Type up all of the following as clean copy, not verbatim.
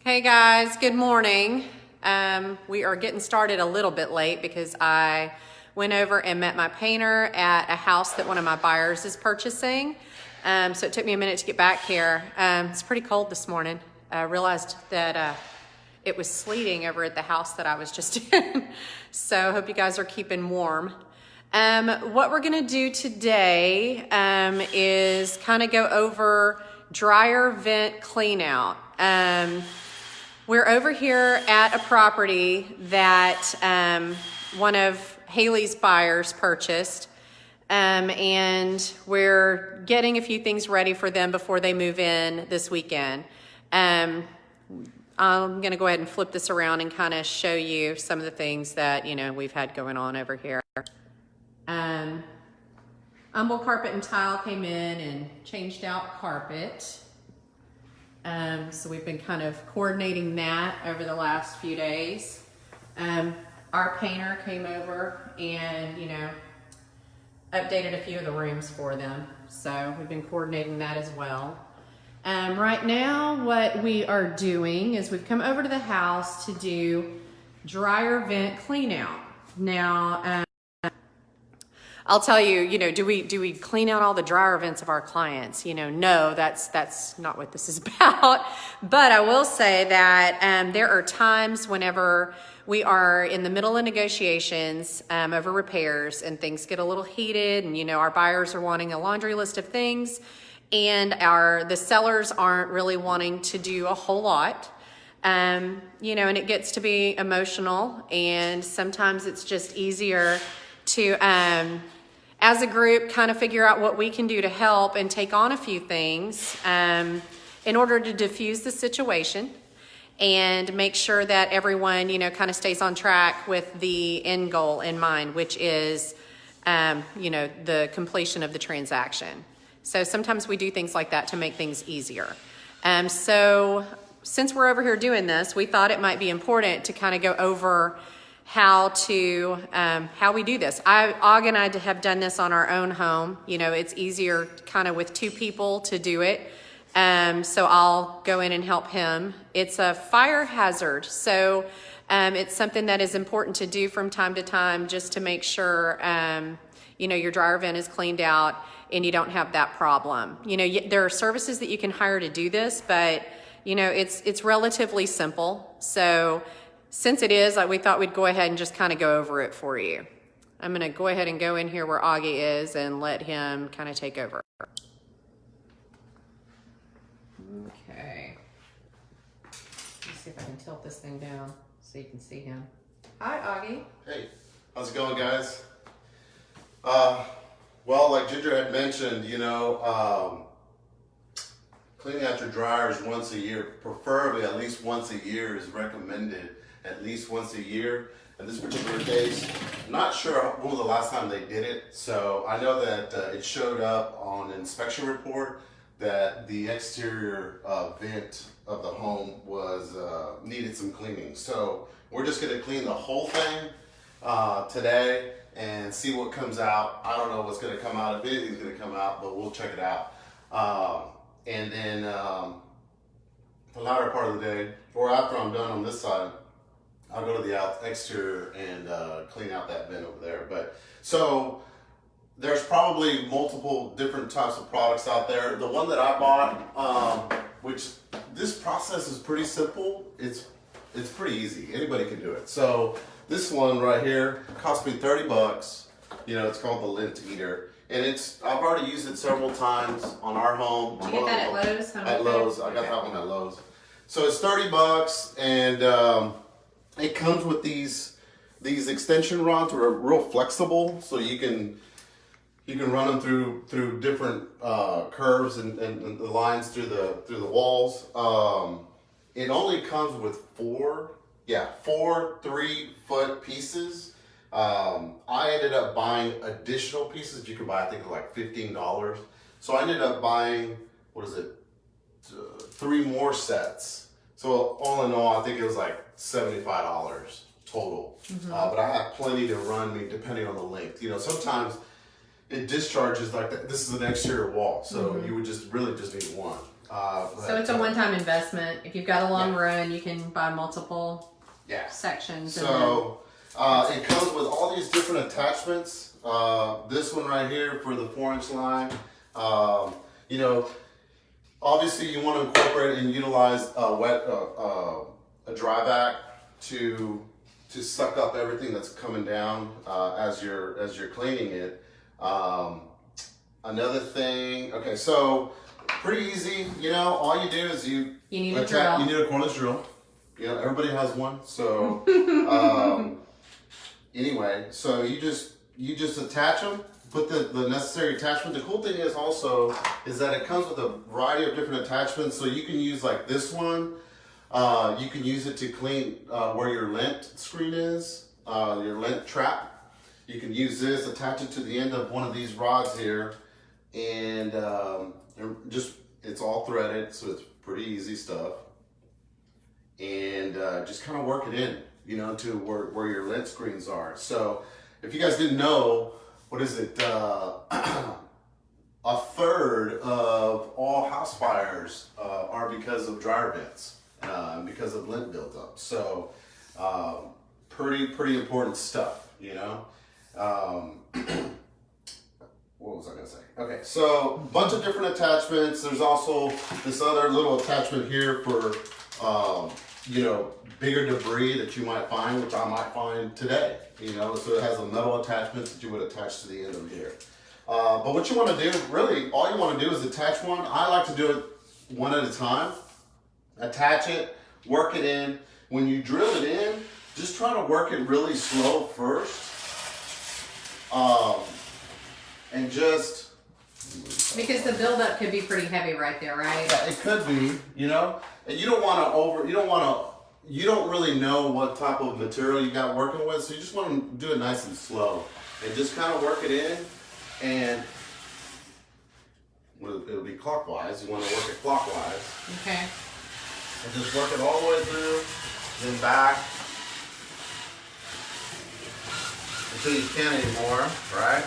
Hey guys, good morning. We are getting started a little bit late because I went over and met my painter at a house that one of my buyers is purchasing. So it took me a minute to get back here. It's pretty cold this morning. I realized that it was sleeting over at the house that I was just in. So I hope you guys are keeping warm. What we're gonna do today is kind of go over dryer vent clean out. We're over here at a property that one of Haley's buyers purchased, and we're getting a few things ready for them before they move in this weekend. I'm gonna go ahead and flip this around and kind of show you some of the things that we've had going on over here. Humble Carpet and Tile came in and changed out carpet. So we've been kind of coordinating that over the last few days. Our painter came over and, updated a few of the rooms for them. So we've been coordinating that as well. Right now, what we are doing is we've come over to the house to do dryer vent clean out. Now, I'll tell you, do we clean out all the dryer vents of our clients? No, that's not what this is about. But I will say that there are times whenever we are in the middle of negotiations over repairs and things get a little heated, and our buyers are wanting a laundry list of things, and the sellers aren't really wanting to do a whole lot. And it gets to be emotional, and sometimes it's just easier to, as a group, kind of figure out what we can do to help and take on a few things in order to diffuse the situation and make sure that everyone, kind of stays on track with the end goal in mind, which is, the completion of the transaction. So sometimes we do things like that to make things easier. So since we're over here doing this, we thought it might be important to kind of go over how we do this. Og and I have done this on our own home. It's easier kind of with two people to do it. So I'll go in and help him. It's a fire hazard. So it's something that is important to do from time to time just to make sure, your dryer vent is cleaned out and you don't have that problem. There are services that you can hire to do this, but it's relatively simple. So since it is, we thought we'd go ahead and just kind of go over it for you. I'm going to go ahead and go in here where Augie is and let him kind of take over. Okay. Let's see if I can tilt this thing down so you can see him. Hi, Augie. Hey, how's it going, guys? Well, like Ginger had mentioned, cleaning out your dryers once a year, preferably at least once a year, is recommended. At least once a year. In this particular case, I'm not sure when was the last time they did it. So I know that it showed up on an inspection report that the exterior vent of the home was needed some cleaning. So we're just going to clean the whole thing today and see what comes out. I don't know what's going to come out, if anything's going to come out, but we'll check it out. And then the latter part of the day, or after I'm done on this side, I'll go to the exterior and clean out that vent over there. But so there's probably multiple different types of products out there. The one that I bought, which this process is pretty simple. It's pretty easy. Anybody can do it. So this one right here cost me $30. It's called the Lint Eater, and I've already used it several times on our home. Did you get that at Lowe's? At Lowe's. I got that one at Lowe's. So it's $30, and it comes with these extension rods that are real flexible, so you can run them through different curves and the lines through the walls. It only comes with four 3-foot pieces. I ended up buying additional pieces you could buy, I think like $15. So I ended up buying 3 more sets. So all in all, I think it was like $75 total. But I have plenty to run me depending on the length. Sometimes it discharges like that. This is an exterior wall, so you would really just need one. So it's a one-time investment. If you've got a long Yeah. run, you can buy multiple sections. So it comes with all these different attachments. This one right here for the 4-inch line. You know, obviously you want to incorporate and utilize a dry vac to suck up everything that's coming down as you're cleaning it. Another thing. Okay, so pretty easy. You know, all you do is you need a drill. You need a cordless drill. You know, everybody has one. So anyway, so you just attach them, put the necessary attachment. The cool thing is also is that it comes with a variety of different attachments. So you can use like this one. You can use it to clean where your lint screen is, your lint trap. You can use this, attach it to the end of one of these rods here, and it's all threaded, so it's pretty easy stuff. And just kind of work it in, you know, to where your lint screens are. So if you guys didn't know, what is it? A third of all house fires are because of dryer vents, because of lint buildup. So pretty important stuff, you know. What was I gonna say? Okay, so a bunch of different attachments. There's also this other little attachment here for you know, bigger debris that you might find, which I might find today. You know, so it has a metal attachment that you would attach to the end of here. But what you want to do, really, all you want to do is attach one. I like to do it one at a time. Attach it, work it in. When you drill it in, just try to work it really slow first. And just... Because the buildup could be pretty heavy right there, right? Yeah, it could be, you know. And you don't want to you don't really know what type of material you got working with, so you just want to do it nice and slow. And just kind of work it in, and it'll be clockwise. You want to work it clockwise. Okay. And just work it all the way through, then back, until you can't anymore, right?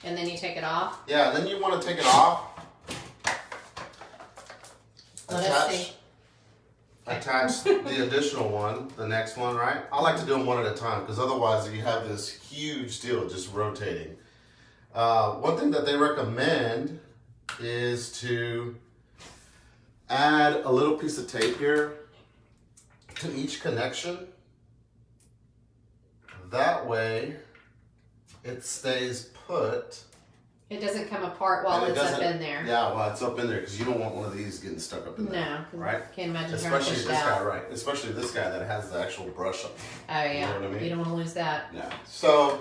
And then you take it off? Yeah, then you want to take it off. Attach the additional one, the next one, right? I like to do them one at a time because otherwise you have this huge deal just rotating. One thing that they recommend is to add a little piece of tape here to each connection. That way it stays put. It doesn't come apart while it's up in there. Yeah, while it's up in there, because you don't want one of these getting stuck up in there. No, right? Can't imagine Especially trying to push this it out. guy, right? Especially this guy that has the actual brush up. Oh yeah, you know what I mean? You don't want to lose that. Yeah. So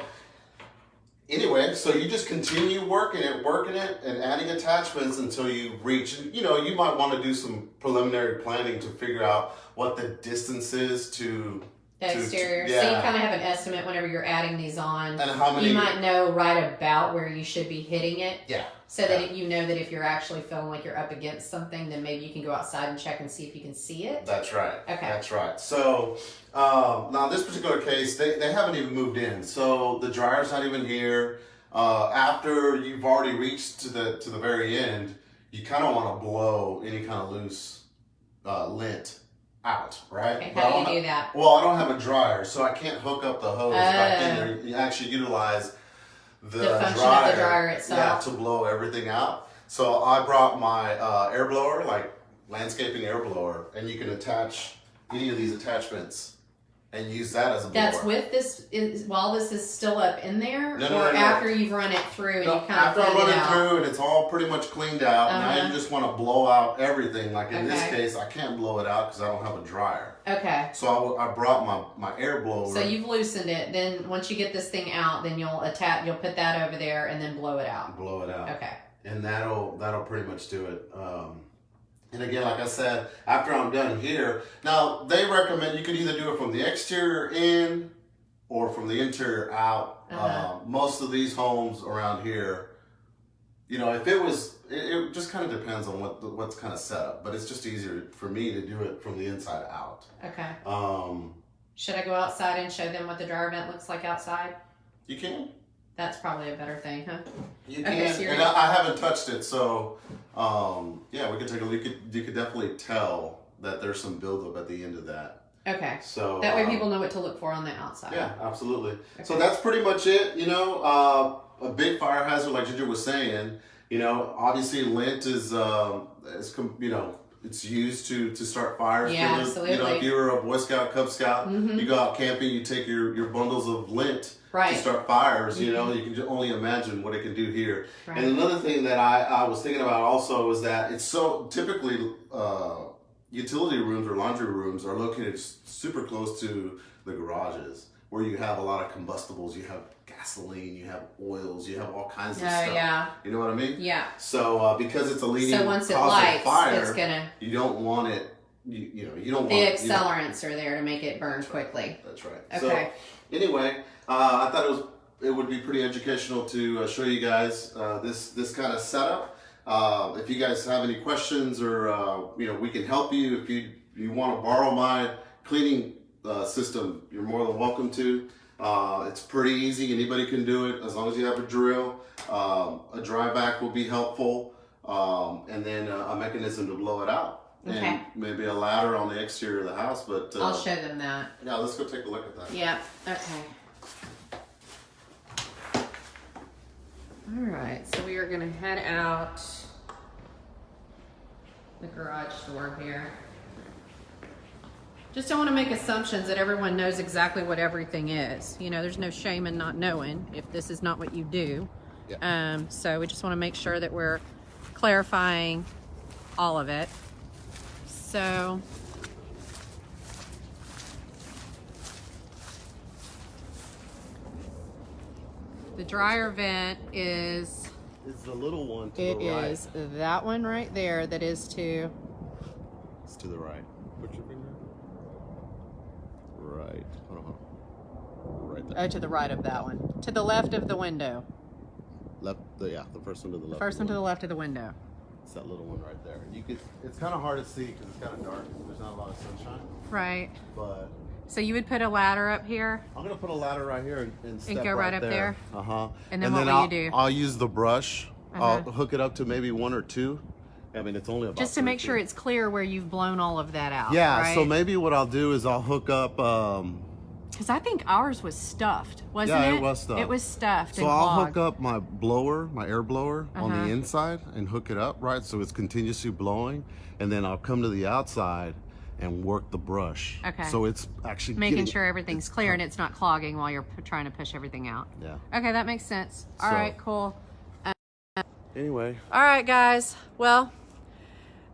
anyway, so you just continue working it, and adding attachments until you reach. You know, you might want to do some preliminary planning to figure out what the distance is to The exterior. yeah. So you kind of have an estimate whenever you're adding these on. And how many? You might know right about where you should be hitting it. Yeah. So that you know that if you're actually feeling like you're up against something, then maybe you can go outside and check and see if you can see it. That's right. Okay. That's right. So now in this particular case, they haven't even moved in. So the dryer's not even here. After you've already reached to the very end, you kind of want to blow any kind of loose lint out, right? Okay, how do you do that? Well, I don't have a dryer, so I can't hook up the hose back in there. You actually utilize the function dryer, of the dryer itself. to blow everything out. So I brought my air blower, like landscaping air blower, and you can attach any of these attachments and use that as a blower. That's with this, while this is still up in there? No, or after you've run it through and you kind after of I clean run it it out? through and it's all pretty much cleaned out, now you just want to blow out everything. Like in this case, I can't blow it out because I don't have a dryer. Okay. So I brought my air blower. So you've loosened it. Then once you get this thing out, then you'll put that over there and then blow it out. Blow it out. Okay. And that'll pretty much do it. And again, like I said, after I'm done here, now they recommend you could either do it from the exterior in or from the interior out. Most of these homes around here, you know, if it just kind of depends on what's kind of set up, but it's just easier for me to do it from the inside out. Okay. Um, Should I go outside and show them what the dryer vent looks like outside? You can. That's probably a better thing, huh? You Okay, can, so you're and gonna- I haven't touched it, so yeah, we can take a look. You could definitely tell that there's some buildup at the end of that. Okay. So That way people know what to look for on the outside. Yeah, absolutely. Okay. So that's pretty much it. You know, a big fire hazard, like Ginger was saying. You know, obviously lint is you know, it's used to start fires. Yeah, You know, absolutely. if you were a Boy Scout, Cub Scout, you go out camping, you take your bundles of lint Right. to start fires. You know, you can only imagine what it can do here. Right. And another thing that I was thinking about also is that it's so typically utility rooms or laundry rooms are located super close to the garages where you have a lot of combustibles. You have gasoline, you have oils, you have all kinds of stuff. Yeah. You know what I mean? Yeah. So because it's a leading So once it cause lights, of fire, it's gonna. you don't want it. You know, you don't The want accelerants are there to make it burn quickly. That's right. Okay. So anyway, I thought it would be pretty educational to show you guys this kind of setup. If you guys have any questions or you know, we can help you. If you want to borrow my cleaning system, you're more than welcome to. It's pretty easy. Anybody can do it as long as you have a drill. A dry vac will be helpful, and then a mechanism to blow it out. Okay. And maybe a ladder on the exterior of the house. But I'll show them that. yeah, let's go take a look at that. Yeah. Okay. All right. So we are gonna head out the garage door here. Just don't want to make assumptions that everyone knows exactly what everything is. You know, there's no shame in not knowing if this is not what you do. Yeah. So we just want to make sure that we're clarifying all of it. So the dryer vent is, It's the little one to it the right. is that one right there that is to, It's to the right. Put your finger. Right. Hold on. Right there. oh, to the right of that one. To the left of the window. Left. The first one to the left. First one to the left of the window. It's that little one right there. You could. It's kind of hard to see because it's kind of dark. There's not a lot of sunshine. Right. But So you would put a ladder up here? I'm gonna put a ladder right here and step go right up there? Uh huh. And then what will you do? I'll use the brush. I'll Uh-huh. hook it up to maybe one or two. I mean, it's only about Just to 3 make sure feet. it's clear where you've blown all of that out. Yeah. Right? So maybe what I'll do is I'll hook up. Because I think ours was stuffed, wasn't Yeah, it? it was stuffed. It was stuffed So and I'll clogged. hook up my blower, my air blower on Uh-huh. the inside and hook it up, right? So it's continuously blowing. And then I'll come to the outside and work the brush. Okay. So it's actually Making getting- sure everything's clear and it's not clogging while you're trying to push everything out. Yeah. Okay, that makes sense. All So- right, cool. Anyway, All right, guys. Well,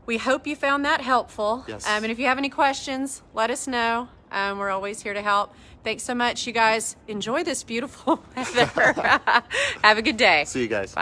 we hope you found that helpful. Yes. And if you have any questions, let us know. We're always here to help. Thanks so much, you guys. Enjoy this beautiful weather. Have a good day. see you guys. Bye.